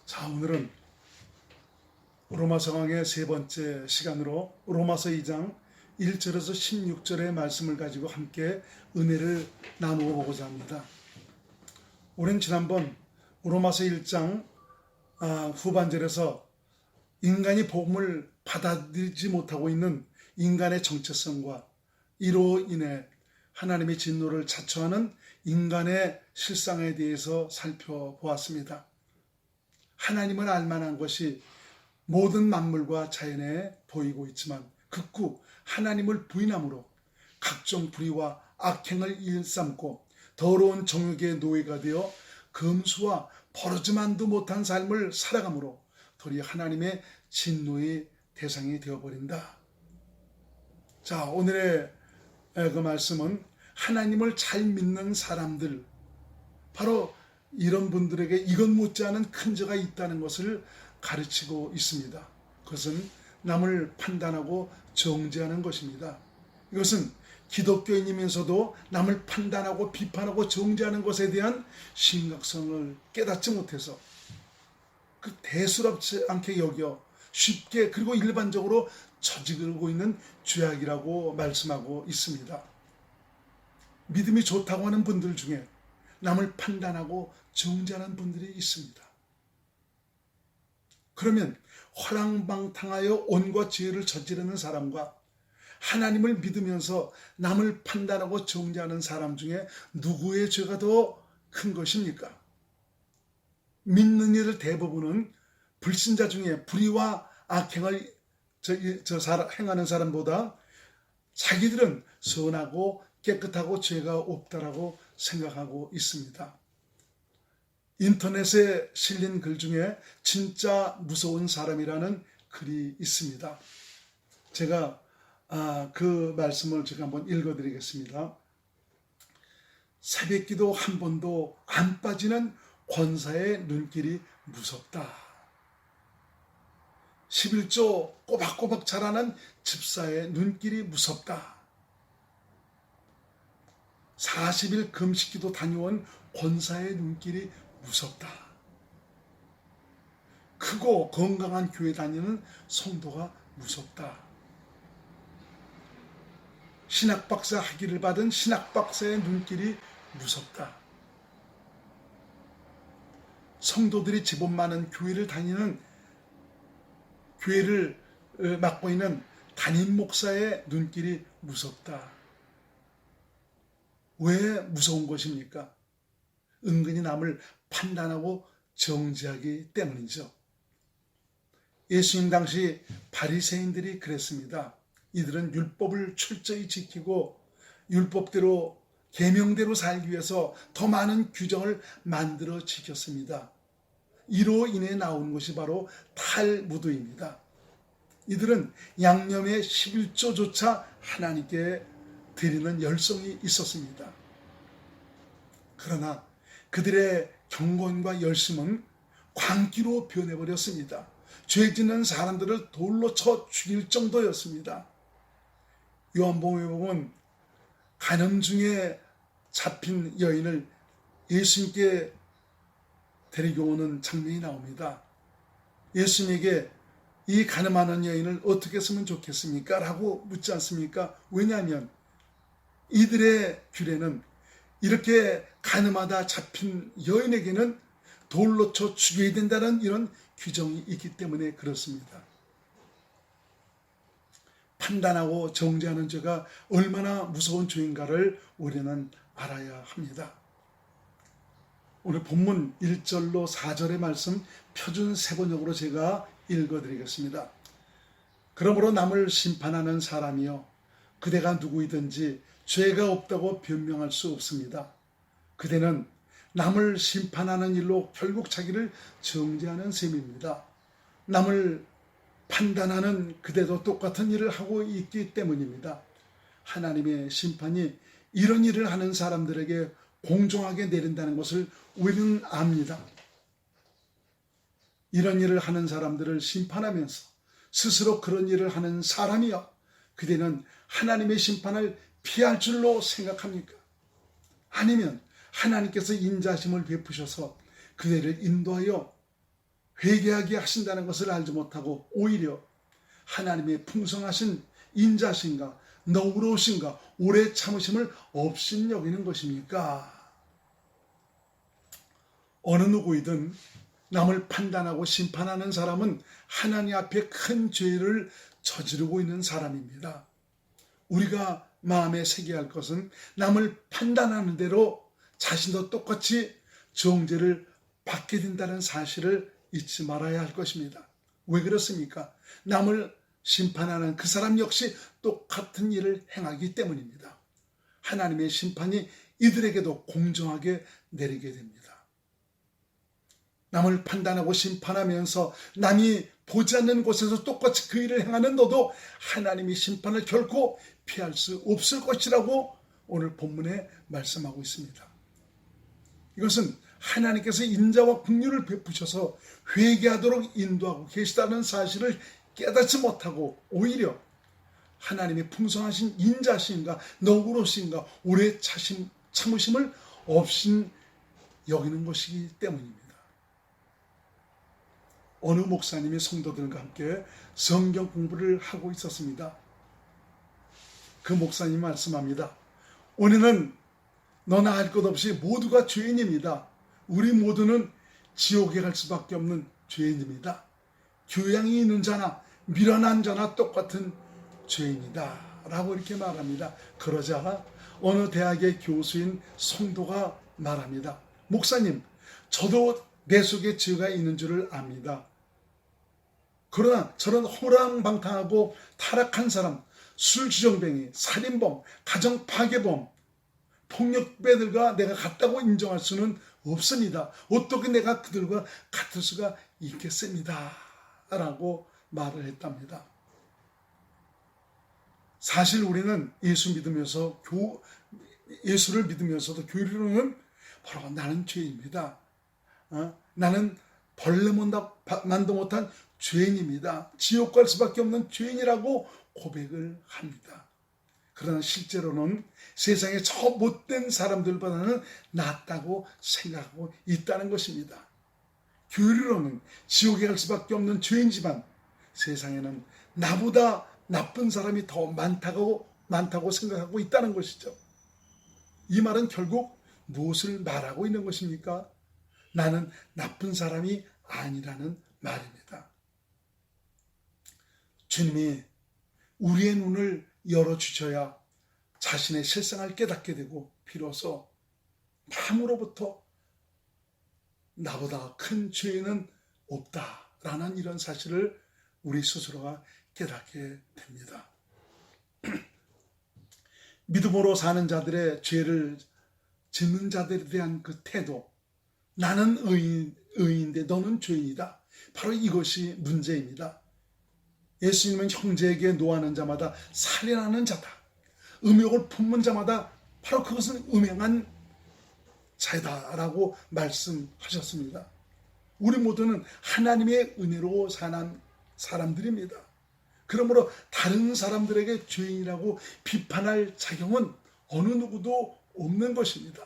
자, 오늘은 로마서 강의 세 번째 시간으로 로마서 2장 1절에서 16절의 말씀을 가지고 함께 은혜를 나누어 보고자 합니다. 우리는 지난번 로마서 1장 후반절에서 인간이 복음을 받아들이지 못하고 있는 인간의 정체성과 이로 인해 하나님의 진노를 자초하는 인간의 실상에 대해서 살펴보았습니다. 하나님을 알만한 것이 모든 만물과 자연에 보이고 있지만 극구 하나님을 부인함으로 각종 불의와 악행을 일삼고 더러운 정욕의 노예가 되어 금수와 버르지만도 못한 삶을 살아가므로 도리어 하나님의 진노의 대상이 되어버린다. 자, 오늘의 그 말씀은 하나님을 잘 믿는 사람들, 바로 이런 분들에게 이것 못지않은 큰 죄가 있다는 것을 가르치고 있습니다. 그것은 남을 판단하고 정죄하는 것입니다. 이것은 기독교인이면서도 남을 판단하고 비판하고 정죄하는 것에 대한 심각성을 깨닫지 못해서 그 대수롭지 않게 여겨 쉽게 그리고 일반적으로 저지르고 있는 죄악이라고 말씀하고 있습니다. 믿음이 좋다고 하는 분들 중에 남을 판단하고 정죄하는 분들이 있습니다. 그러면 허랑방탕하여 온갖 죄를 저지르는 사람과 하나님을 믿으면서 남을 판단하고 정죄하는 사람 중에 누구의 죄가 더 큰 것입니까? 믿는 이들 대부분은 불신자 중에 불의와 악행을 행하는 사람보다 자기들은 선하고 깨끗하고 죄가 없다라고 생각하고 있습니다. 인터넷에 실린 글 중에 진짜 무서운 사람이라는 글이 있습니다. 제가 그 말씀을 제가 한번 읽어드리겠습니다. 새벽기도 한 번도 안 빠지는 권사의 눈길이 무섭다. 11조 꼬박꼬박 자라는 집사의 눈길이 무섭다. 40일 금식기도 다녀온 권사의 눈길이 무섭다. 크고 건강한 교회 다니는 성도가 무섭다. 신학박사 학위를 받은 신학박사의 눈길이 무섭다. 성도들이 제법 많은 교회를 맡고 있는 담임 목사의 눈길이 무섭다. 왜 무서운 것입니까? 은근히 남을 판단하고 정죄하기 때문이죠. 예수님 당시 바리새인들이 그랬습니다. 이들은 율법을 철저히 지키고 율법대로 계명대로 살기 위해서 더 많은 규정을 만들어 지켰습니다. 이로 인해 나온 것이 바로 탈무드입니다. 이들은 양념의 11조조차 하나님께 드리는 열성이 있었습니다. 그러나 그들의 경건과 열심은 광기로 변해버렸습니다. 죄 짓는 사람들을 돌로 쳐 죽일 정도였습니다. 요한복음에 보면 간음 중에 잡힌 여인을 예수님께 데리고 오는 장면이 나옵니다. 예수님에게 이 간음하는 여인을 어떻게 했으면 좋겠습니까? 라고 묻지 않습니까? 왜냐하면 이들의 규례는 이렇게 간음하다 잡힌 여인에게는 돌로 쳐 죽여야 된다는 이런 규정이 있기 때문에 그렇습니다. 판단하고 정죄하는 죄가 얼마나 무서운 죄인가를 우리는 알아야 합니다. 오늘 본문 1절로 4절의 말씀 표준 세번역으로 제가 읽어드리겠습니다. 그러므로 남을 심판하는 사람이여 그대가 누구이든지 죄가 없다고 변명할 수 없습니다. 그대는 남을 심판하는 일로 결국 자기를 정죄하는 셈입니다. 남을 판단하는 그대도 똑같은 일을 하고 있기 때문입니다. 하나님의 심판이 이런 일을 하는 사람들에게 공정하게 내린다는 것을 우리는 압니다. 이런 일을 하는 사람들을 심판하면서 스스로 그런 일을 하는 사람이여 그대는 하나님의 심판을 피할 줄로 생각합니까? 아니면 하나님께서 인자심을 베푸셔서 그대를 인도하여 회개하게 하신다는 것을 알지 못하고 오히려 하나님의 풍성하신 인자신가 너그러우신가 오래 참으심을 없인 여기는 것입니까? 어느 누구이든 남을 판단하고 심판하는 사람은 하나님 앞에 큰 죄를 저지르고 있는 사람입니다. 우리가 마음에 새겨야 할 것은 남을 판단하는 대로 자신도 똑같이 정죄를 받게 된다는 사실을 잊지 말아야 할 것입니다. 왜 그렇습니까? 남을 심판하는 그 사람 역시 똑같은 일을 행하기 때문입니다. 하나님의 심판이 이들에게도 공정하게 내리게 됩니다. 남을 판단하고 심판하면서 남이 보지 않는 곳에서 똑같이 그 일을 행하는 너도 하나님의 심판을 결코 피할 수 없을 것이라고 오늘 본문에 말씀하고 있습니다. 이것은 하나님께서 인자와 긍휼을 베푸셔서 회개하도록 인도하고 계시다는 사실을 깨닫지 못하고 오히려 하나님의 풍성하신 인자심과 너그러우심과 오래 참으심을 없인 여기는 것이기 때문입니다. 어느 목사님이 성도들과 함께 성경 공부를 하고 있었습니다. 그 목사님이 말씀합니다. 우리는 너나 할 것 없이 모두가 죄인입니다. 우리 모두는 지옥에 갈 수밖에 없는 죄인입니다. 교양이 있는 자나 미련한 자나 똑같은 죄인이다 라고 이렇게 말합니다. 그러자 어느 대학의 교수인 성도가 말합니다. 목사님, 저도 내 속에 죄가 있는 줄을 압니다. 그러나 저런 호랑방탕하고 타락한 사람, 술주정뱅이, 살인범, 가정파괴범, 폭력배들과 내가 같다고 인정할 수는 없습니다. 어떻게 내가 그들과 같을 수가 있겠습니다. 라고 말을 했답니다. 사실 우리는 예수를 믿으면서도 교리로는 바로 나는 죄입니다. 나는 벌레만도 못한 죄인입니다. 지옥 갈 수밖에 없는 죄인이라고 고백을 합니다. 그러나 실제로는 세상에 저 못된 사람들보다는 낫다고 생각하고 있다는 것입니다. 교리로는 지옥에 갈 수밖에 없는 죄인지만 세상에는 나보다 나쁜 사람이 더 많다고 생각하고 있다는 것이죠. 이 말은 결국 무엇을 말하고 있는 것입니까? 나는 나쁜 사람이 아니라는 말입니다. 주님이 우리의 눈을 열어주셔야 자신의 실상을 깨닫게 되고 비로소 남으로부터 나보다 큰 죄인은 없다라는 이런 사실을 우리 스스로가 깨닫게 됩니다. 믿음으로 사는 자들의 죄를 짓는 자들에 대한 그 태도, 나는 의인인데 너는 죄인이다. 바로 이것이 문제입니다. 예수님은 형제에게 노하는 자마다 살인하는 자다. 음욕을 품는 자마다 바로 그것은 음행한 자이다라고 말씀하셨습니다. 우리 모두는 하나님의 은혜로 사는 사람들입니다. 그러므로 다른 사람들에게 죄인이라고 비판할 자격은 어느 누구도 없는 것입니다.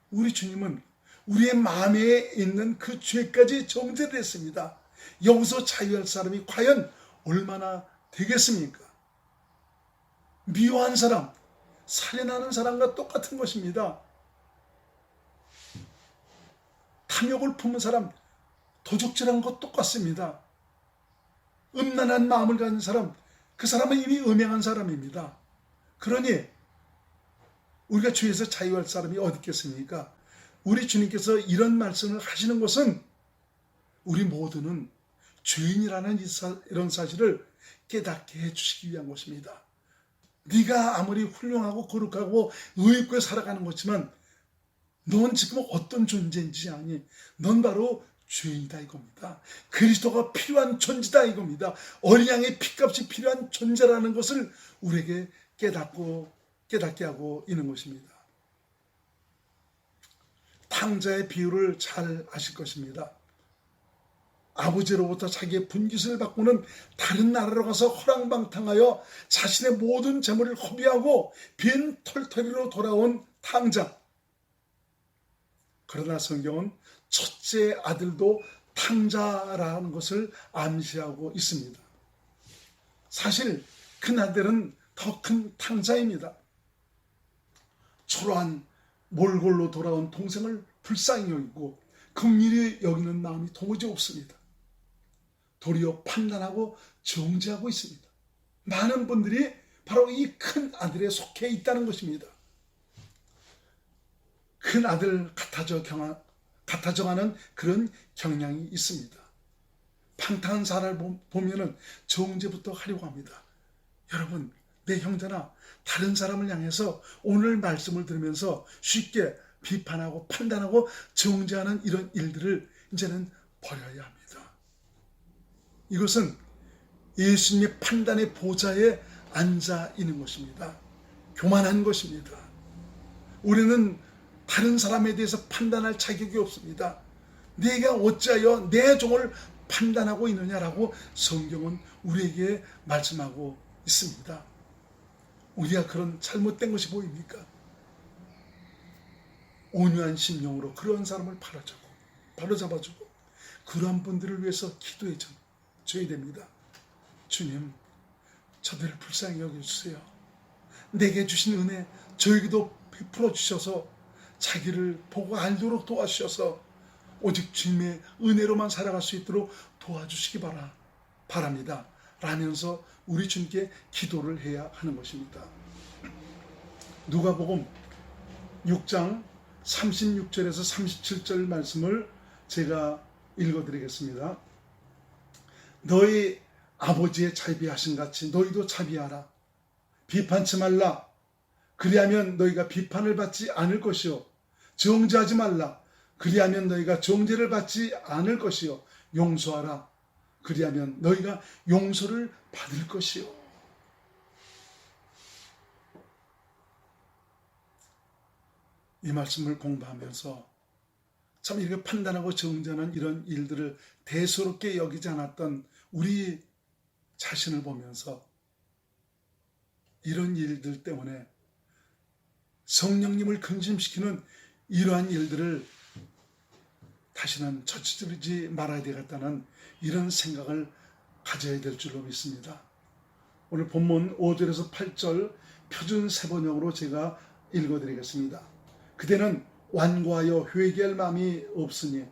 우리 주님은 우리의 마음에 있는 그 죄까지 정죄를 했습니다. 여기서 자유할 사람이 과연 얼마나 되겠습니까? 미워한 사람, 살인하는 사람과 똑같은 것입니다. 탐욕을 품은 사람, 도적질한 것 똑같습니다. 음란한 마음을 가진 사람, 그 사람은 이미 음행한 사람입니다. 그러니 우리가 죄에서 자유할 사람이 어디 있겠습니까? 우리 주님께서 이런 말씀을 하시는 것은 우리 모두는 죄인이라는 이런 사실을 깨닫게 해주시기 위한 것입니다. 네가 아무리 훌륭하고 거룩하고 의의 있게 살아가는 것이지만 넌 지금 어떤 존재인지 아니? 넌 바로 죄인이다 이겁니다. 그리스도가 필요한 존재다 이겁니다. 어린 양의 피값이 필요한 존재라는 것을 우리에게 깨닫게 하고 있는 것입니다. 탕자의 비유를 잘 아실 것입니다. 아버지로부터 자기의 분깃을 바꾸는 다른 나라로 가서 허랑방탕하여 자신의 모든 재물을 허비하고 빈 털터리로 돌아온 탕자. 그러나 성경은 첫째 아들도 탕자라는 것을 암시하고 있습니다. 사실 큰 아들은 더 큰 탕자입니다. 초라한 몰골로 돌아온 동생을 불쌍히 여기고 긍휼히 여기는 마음이 도무지 없습니다. 도리어 판단하고 정죄하고 있습니다. 많은 분들이 바로 이 큰 아들에 속해 있다는 것입니다. 큰 아들 같아져가는 그런 경향이 있습니다. 방탕한 사람을 보면은 정죄부터 하려고 합니다. 여러분, 내 형제나 다른 사람을 향해서 오늘 말씀을 들으면서 쉽게 비판하고 판단하고 정죄하는 이런 일들을 이제는 버려야 합니다. 이것은 예수님의 판단의 보좌에 앉아 있는 것입니다. 교만한 것입니다. 우리는 다른 사람에 대해서 판단할 자격이 없습니다. 네가 어찌하여 내 종을 판단하고 있느냐라고 성경은 우리에게 말씀하고 있습니다. 우리가 그런 잘못된 것이 보입니까? 온유한 심령으로 그런 사람을 바로잡아주고 그러한 분들을 위해서 기도해 줘야 됩니다. 주님, 저들을 불쌍히 여겨주세요. 내게 주신 은혜 저에게도 베풀어 주셔서 자기를 보고 알도록 도와주셔서 오직 주님의 은혜로만 살아갈 수 있도록 도와주시기 바랍니다. 라면서 우리 주님께 기도를 해야 하는 것입니다. 누가복음 6장 36절에서 37절 말씀을 제가 읽어드리겠습니다. 너희 아버지의 자비하신 같이 너희도 자비하라. 비판치 말라. 그리하면 너희가 비판을 받지 않을 것이요. 정죄하지 말라. 그리하면 너희가 정죄를 받지 않을 것이요. 용서하라. 그리하면 너희가 용서를 받을 것이요. 이 말씀을 공부하면서 참 이렇게 판단하고 정죄하는 이런 일들을 대수롭게 여기지 않았던 우리 자신을 보면서 이런 일들 때문에 성령님을 근심시키는 이러한 일들을 다시는 저지르지 말아야 되겠다는 이런 생각을 가져야 될 줄로 믿습니다. 오늘 본문 5절에서 8절 표준 세번역으로 제가 읽어드리겠습니다. 그대는 완고하여 회개할 마음이 없으니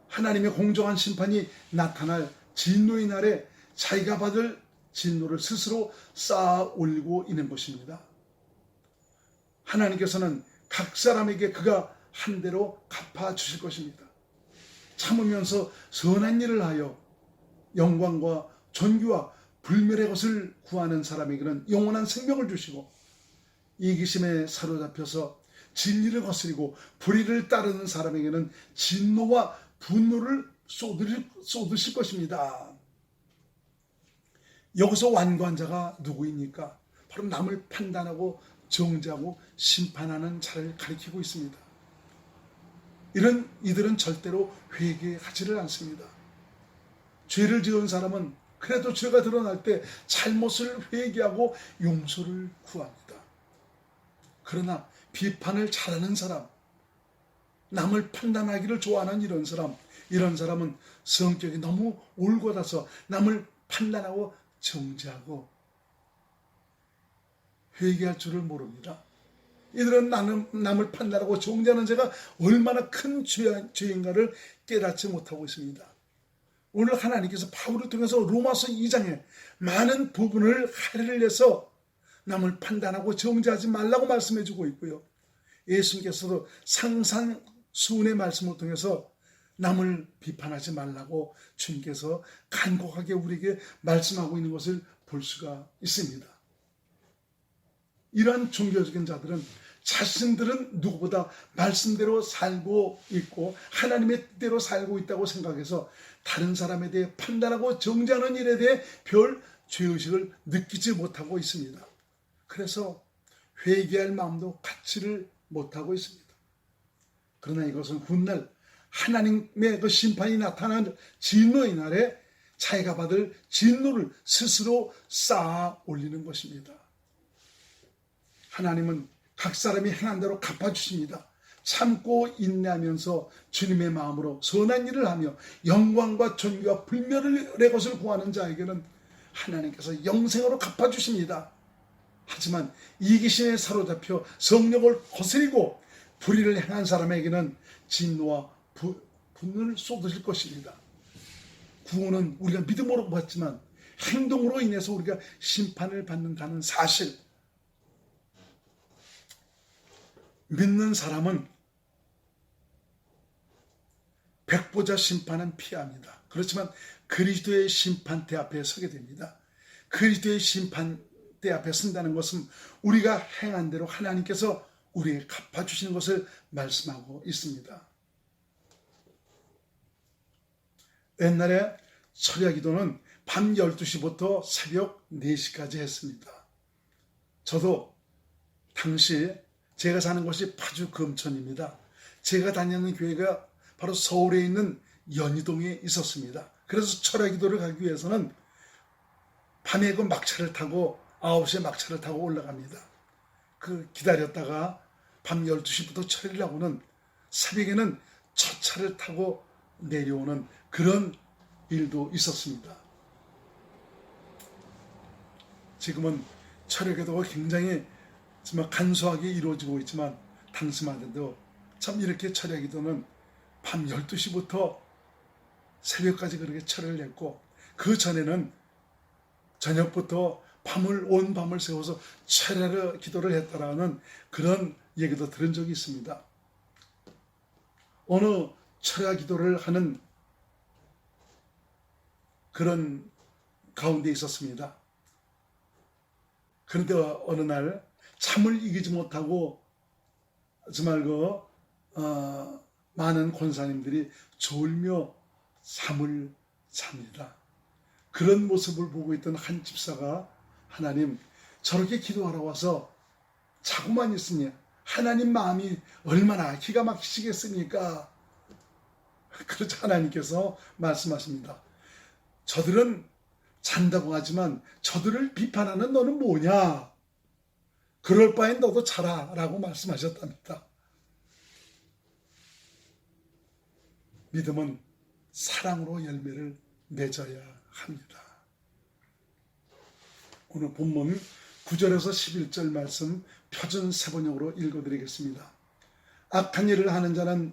하나님의 공정한 심판이 나타날 진노의 날에 자기가 받을 진노를 스스로 쌓아 올리고 있는 것입니다. 하나님께서는 각 사람에게 그가 한 대로 갚아주실 것입니다. 참으면서 선한 일을 하여 영광과 존귀와 불멸의 것을 구하는 사람에게는 영원한 생명을 주시고 이기심에 사로잡혀서 진리를 거스리고 불의를 따르는 사람에게는 진노와 분노를 쏟으실 것입니다. 여기서 완고한 자가 누구입니까? 바로 남을 판단하고 정죄하고 심판하는 자를 가리키고 있습니다. 이들은 절대로 회개하지를 않습니다. 죄를 지은 사람은 그래도 죄가 드러날 때 잘못을 회개하고 용서를 구합니다. 그러나 비판을 잘하는 사람, 남을 판단하기를 좋아하는 이런 사람은 성격이 너무 올곧아서 남을 판단하고 정죄하고 회개할 줄을 모릅니다. 이들은 남을 판단하고 정죄하는 죄가 얼마나 큰 죄인가를 깨닫지 못하고 있습니다. 오늘 하나님께서 바울을 통해서 로마서 2장에 많은 부분을 할애를 해서 남을 판단하고 정죄하지 말라고 말씀해주고 있고요. 예수님께서도 상상수훈의 말씀을 통해서 남을 비판하지 말라고 주님께서 간곡하게 우리에게 말씀하고 있는 것을 볼 수가 있습니다. 이러한 종교적인 자들은 자신들은 누구보다 말씀대로 살고 있고 하나님의 뜻대로 살고 있다고 생각해서 다른 사람에 대해 판단하고 정죄하는 일에 대해 별 죄의식을 느끼지 못하고 있습니다. 그래서 회개할 마음도 갖지를 못하고 있습니다. 그러나 이것은 훗날 하나님의 그 심판이 나타난 진노의 날에 자기가 받을 진노를 스스로 쌓아 올리는 것입니다. 하나님은 각 사람이 행한 대로 갚아주십니다. 참고 인내하면서 주님의 마음으로 선한 일을 하며 영광과 존귀와 불멸의 것을 구하는 자에게는 하나님께서 영생으로 갚아주십니다. 하지만 이기심에 사로잡혀 성령을 거스리고 불의를 행한 사람에게는 진노와 분노를 쏟으실 것입니다. 구원은 우리가 믿음으로 받지만 행동으로 인해서 우리가 심판을 받는다는 사실, 믿는 사람은 백보자 심판은 피합니다. 그렇지만 그리스도의 심판대 앞에 서게 됩니다. 그리스도의 심판대 앞에 선다는 것은 우리가 행한 대로 하나님께서 우리에게 갚아주시는 것을 말씀하고 있습니다. 옛날에 철야기도는 밤 12시부터 새벽 4시까지 했습니다. 저도 당시 제가 사는 곳이 파주 금천입니다. 제가 다니는 교회가 바로 서울에 있는 연희동에 있었습니다. 그래서 철야기도를 가기 위해서는 밤에 그 막차를 타고 9시에 막차를 타고 올라갑니다. 그 기다렸다가 밤 12시부터 철야를 하고는 새벽에는 첫 차를 타고 내려오는 그런 일도 있었습니다. 지금은 철야기도가 굉장히 정말 간소하게 이루어지고 있지만 당시만 해도 참 이렇게 철야기도는 밤 12시부터 새벽까지 그렇게 철야를 했고, 그 전에는 저녁부터 온 밤을 새워서 철야 기도를 했다라는 그런 얘기도 들은 적이 있습니다. 어느 철야 기도를 하는 그런 가운데 있었습니다. 그런데 어느 날 잠을 이기지 못하고 정말 많은 권사님들이 졸며 잠을 잡니다. 그런 모습을 보고 있던 한 집사가 하나님, 저렇게 기도하러 와서 자고만 있으니 하나님 마음이 얼마나 기가 막히시겠습니까? 그러자 하나님께서 말씀하십니다. 저들은 잔다고 하지만 저들을 비판하는 너는 뭐냐? 그럴 바엔 너도 자라 라고 말씀하셨답니다. 믿음은 사랑으로 열매를 맺어야 합니다. 오늘 본문 9절에서 11절 말씀 표준 세번역으로 읽어드리겠습니다. 악한 일을 하는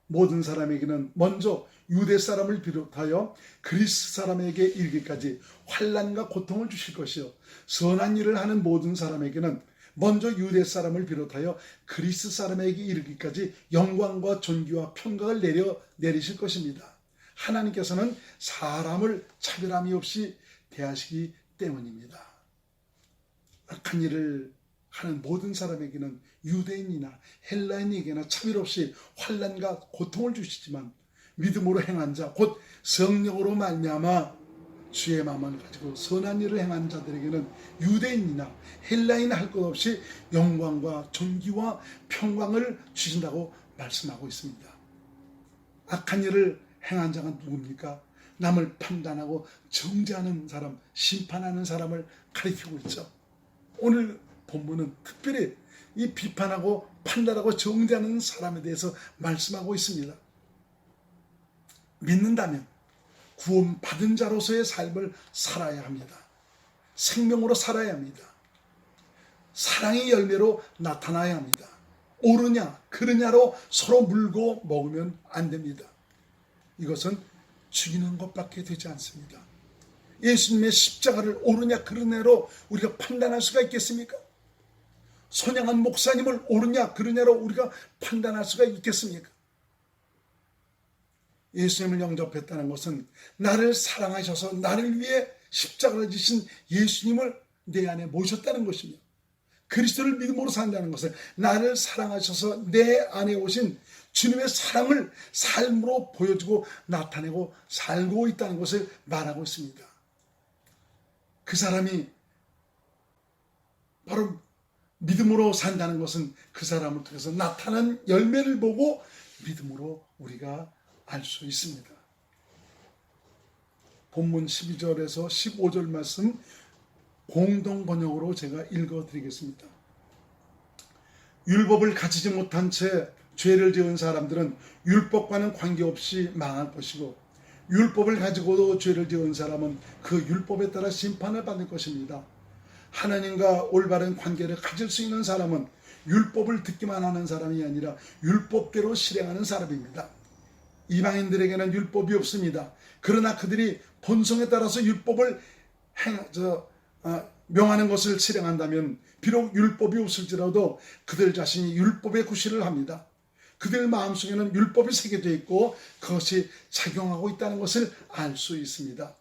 모든 사람에게는 먼저 유대 사람을 비롯하여 그리스 사람에게 이르기까지 환난과 고통을 주실 것이요, 선한 일을 하는 모든 사람에게는 먼저 유대 사람을 비롯하여 그리스 사람에게 이르기까지 영광과 존귀와 평강을 내리실 것입니다. 하나님께서는 사람을 차별함이 없이 대하시기 때문입니다. 악한 일을 하는 모든 사람에게는 유대인이나 헬라인에게나 차별 없이 환난과 고통을 주시지만 믿음으로 행한 자, 곧 성령으로 말미암아 주의 마음을 가지고 선한 일을 행한 자들에게는 유대인이나 헬라인 할 것 없이 영광과 존귀와 평강을 주신다고 말씀하고 있습니다. 악한 일을 행한 자가 누굽니까? 남을 판단하고 정죄하는 사람, 심판하는 사람을 가리키고 있죠. 오늘 본문은 특별히 이 비판하고 판단하고 정죄하는 사람에 대해서 말씀하고 있습니다. 믿는다면 구원받은 자로서의 삶을 살아야 합니다. 생명으로 살아야 합니다. 사랑의 열매로 나타나야 합니다. 옳으냐 그르냐로 서로 물고 먹으면 안 됩니다. 이것은 죽이는 것밖에 되지 않습니다. 예수님의 십자가를 옳으냐 그르냐로 우리가 판단할 수가 있겠습니까? 손양한 목사님을 옳으냐 그르냐로 우리가 판단할 수가 있겠습니까? 예수님을 영접했다는 것은 나를 사랑하셔서 나를 위해 십자가를 지신 예수님을 내 안에 모셨다는 것이며, 그리스도를 믿음으로 산다는 것은 나를 사랑하셔서 내 안에 오신 주님의 사랑을 삶으로 보여주고 나타내고 살고 있다는 것을 말하고 있습니다. 그 사람이 바로 믿음으로 산다는 것은 그 사람을 통해서 나타난 열매를 보고 믿음으로 우리가 알 수 있습니다. 본문 12절에서 15절 말씀 공동 번역으로 제가 읽어드리겠습니다. 율법을 가지지 못한 채 죄를 지은 사람들은 율법과는 관계없이 망할 것이고, 율법을 가지고도 죄를 지은 사람은 그 율법에 따라 심판을 받을 것입니다. 하나님과 올바른 관계를 가질 수 있는 사람은 율법을 듣기만 하는 사람이 아니라 율법대로 실행하는 사람입니다. 이방인들에게는 율법이 없습니다. 그러나 그들이 본성에 따라서 율법을 명하는 것을 실행한다면 비록 율법이 없을지라도 그들 자신이 율법의 구실을 합니다. 그들 마음속에는 율법이 새겨져 있고 그것이 작용하고 있다는 것을 알 수 있습니다.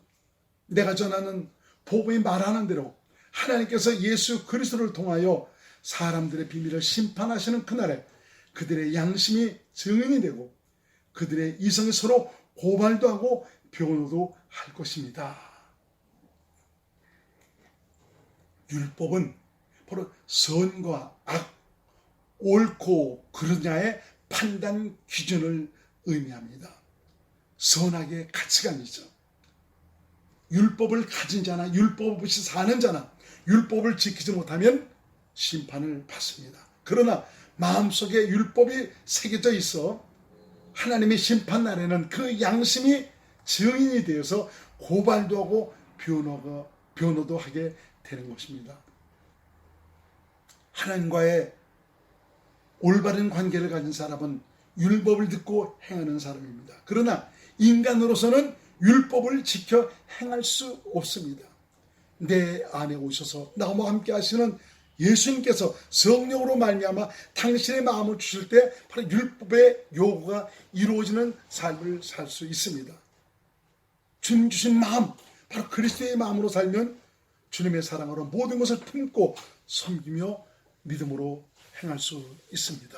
내가 전하는 복음이 말하는 대로 하나님께서 예수 그리스도를 통하여 사람들의 비밀을 심판하시는 그날에 그들의 양심이 증인이 되고 그들의 이성이 서로 고발도 하고 변호도 할 것입니다. 율법은 바로 선과 악, 옳고 그르냐의 판단 기준을 의미합니다. 선악의 가치관이죠. 율법을 가진 자나 율법 없이 사는 자나 율법을 지키지 못하면 심판을 받습니다. 그러나 마음속에 율법이 새겨져 있어 하나님의 심판 날에는 그 양심이 증인이 되어서 고발도 하고 변호도 하게 되는 것입니다. 하나님과의 올바른 관계를 가진 사람은 율법을 듣고 행하는 사람입니다. 그러나 인간으로서는 율법을 지켜 행할 수 없습니다. 내 안에 오셔서 나와 함께 하시는 예수님께서 성령으로 말미암아 당신의 마음을 주실 때 바로 율법의 요구가 이루어지는 삶을 살 수 있습니다. 주님 주신 마음, 바로 그리스도의 마음으로 살면 주님의 사랑으로 모든 것을 품고 섬기며 믿음으로 행할 수 있습니다.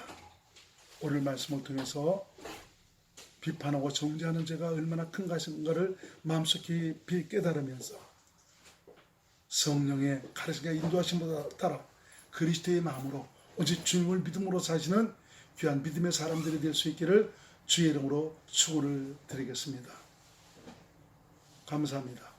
오늘 말씀을 통해서 비판하고 정죄하는 죄가 얼마나 큰 것인가를 마음속 깊이 깨달으면서 성령의 가르침과 인도하심에 따라 그리스도의 마음으로 오직 주님을 믿음으로 사시는 귀한 믿음의 사람들이 될 수 있기를 주의 이름으로 축원을 드리겠습니다. 감사합니다.